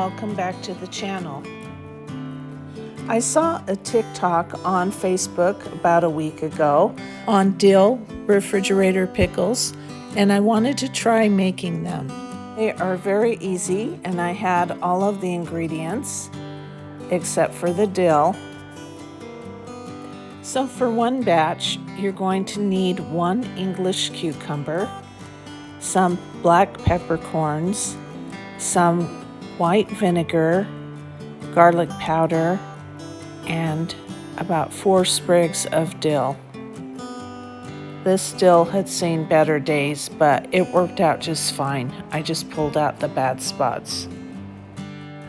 welcome back to the channel. I saw a Tic Toc on Facebook about a week ago on dill refrigerator pickles, and I wanted to try making them. They are very easy, and I had all of the ingredients except for the dill. So for one batch, you're going to need 1 English cucumber, some black peppercorns, some white vinegar, garlic powder, and about 4 sprigs of dill. This dill had seen better days, but it worked out just fine. I just pulled out the bad spots.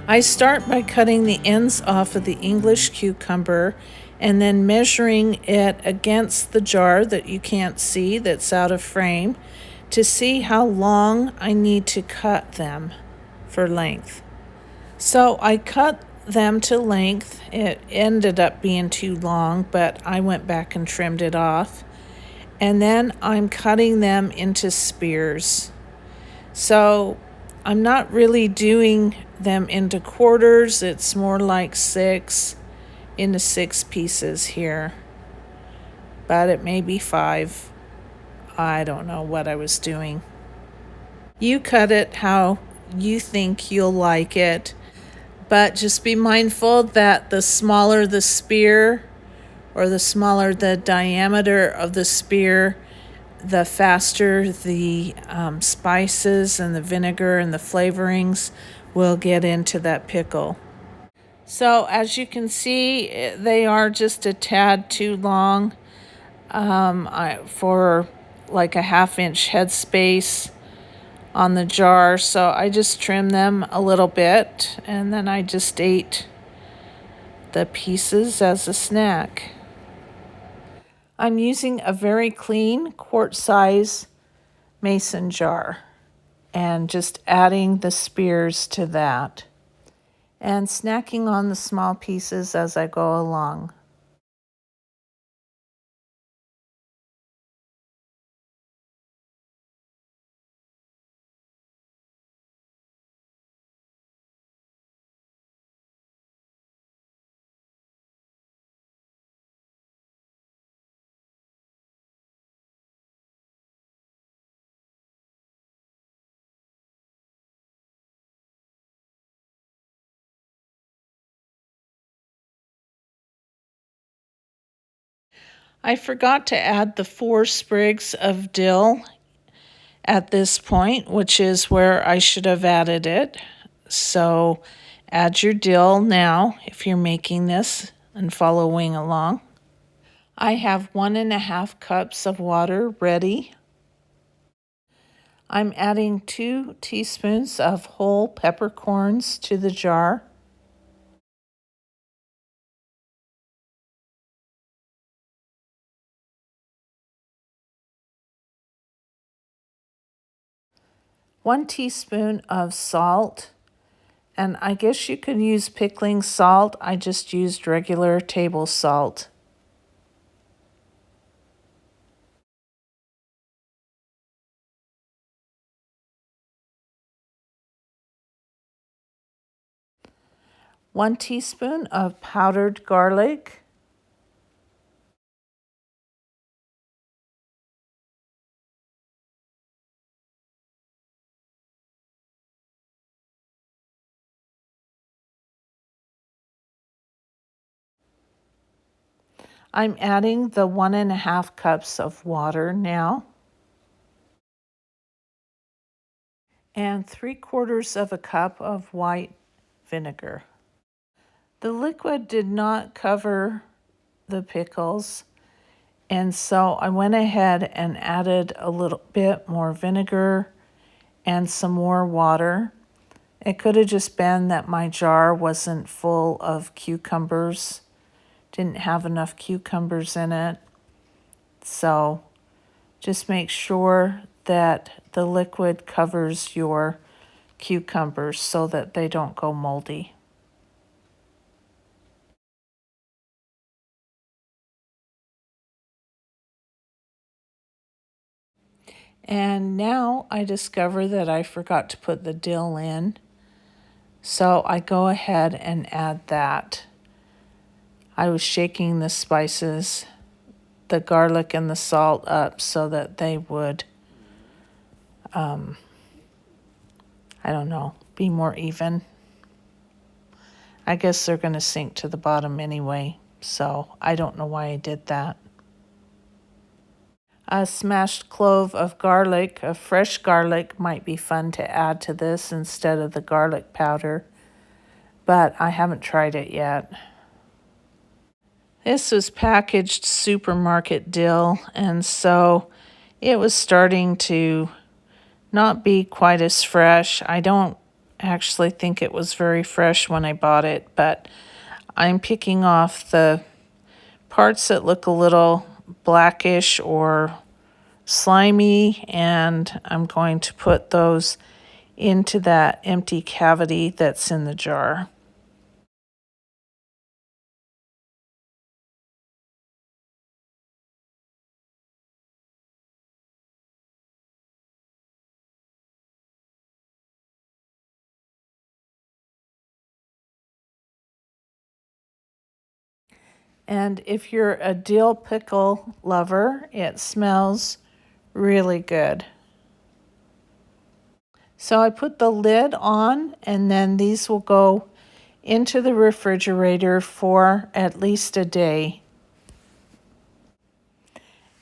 I start by cutting the ends off of the English cucumber and then measuring it against the jar that you can't see that's out of frame to see how long I need to cut them for length. So I cut them to length. It ended up being too long, but I went back and trimmed it off. And then I'm cutting them into spears. So I'm not really doing them into quarters. It's more like 6 into 6 pieces here. But it may be 5. I don't know what I was doing. You cut it how you think you'll like it. But just be mindful that the smaller the spear, or the smaller the diameter of the spear, the faster the spices and the vinegar and the flavorings will get into that pickle. So as you can see, they are just a tad too long for like a 1/2 inch headspace on the jar, so I just trimmed them a little bit, and then I just ate the pieces as a snack. I'm using a very clean quart-size mason jar and just adding the spears to that and snacking on the small pieces as I go along. I forgot to add the 4 sprigs of dill at this point, which is where I should have added it. So add your dill now if you're making this and following along. I have 1½ cups of water ready. I'm adding 2 teaspoons of whole peppercorns to the jar. One teaspoon of salt, and I guess you could use pickling salt. I just used regular table salt. One teaspoon of powdered garlic. I'm adding the 1½ cups of water now. And 3/4 of a cup of white vinegar. The liquid did not cover the pickles, and so I went ahead and added a little bit more vinegar and some more water. It could have just been that my jar wasn't full of cucumbers, didn't have enough cucumbers in it. So just make sure that the liquid covers your cucumbers so that they don't go moldy. And now I discover that I forgot to put the dill in. So I go ahead and add that. I was shaking the spices, the garlic and the salt up so that they would, I don't know, be more even. I guess they're going to sink to the bottom anyway, so I don't know why I did that. A smashed clove of garlic, of fresh garlic, might be fun to add to this instead of the garlic powder, but I haven't tried it yet. This was packaged supermarket dill, and so it was starting to not be quite as fresh. I don't actually think it was very fresh when I bought it, but I'm picking off the parts that look a little blackish or slimy, and I'm going to put those into that empty cavity that's in the jar. And if you're a dill pickle lover, it smells really good. So I put the lid on, and then these will go into the refrigerator for at least a day.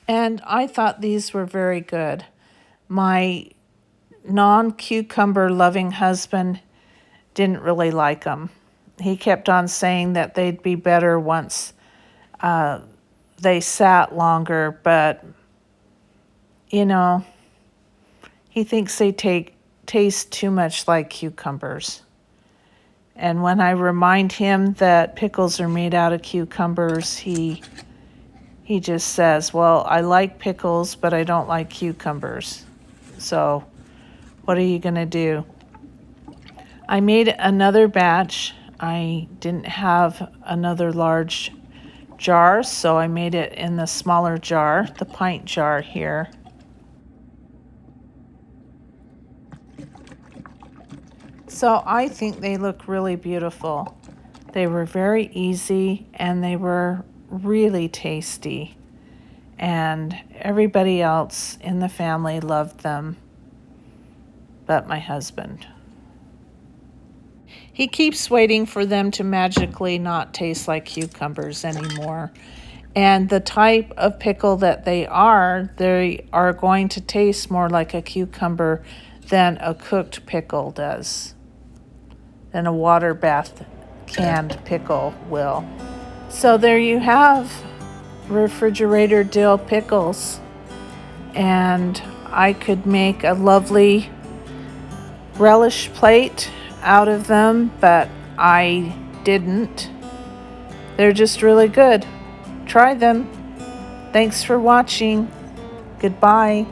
And I thought these were very good. My non-cucumber loving husband didn't really like them. He kept on saying that they'd be better once they sat longer, but you know, he thinks they taste too much like cucumbers. And when I remind him that pickles are made out of cucumbers, he just says, well, I like pickles, but I don't like cucumbers. So what are you going to do? I made another batch. I didn't have another large jar, so I made it in the smaller jar, the pint jar here. So I think they look really beautiful. They were very easy and they were really tasty. And everybody else in the family loved them, but my husband. He keeps waiting for them to magically not taste like cucumbers anymore. And the type of pickle that they are going to taste more like a cucumber than a cooked pickle does, than a water bath canned pickle will. So there you have refrigerator dill pickles. And I could make a lovely relish plate out of them, but I didn't. They're just really good. Try them. Thanks for watching. Goodbye.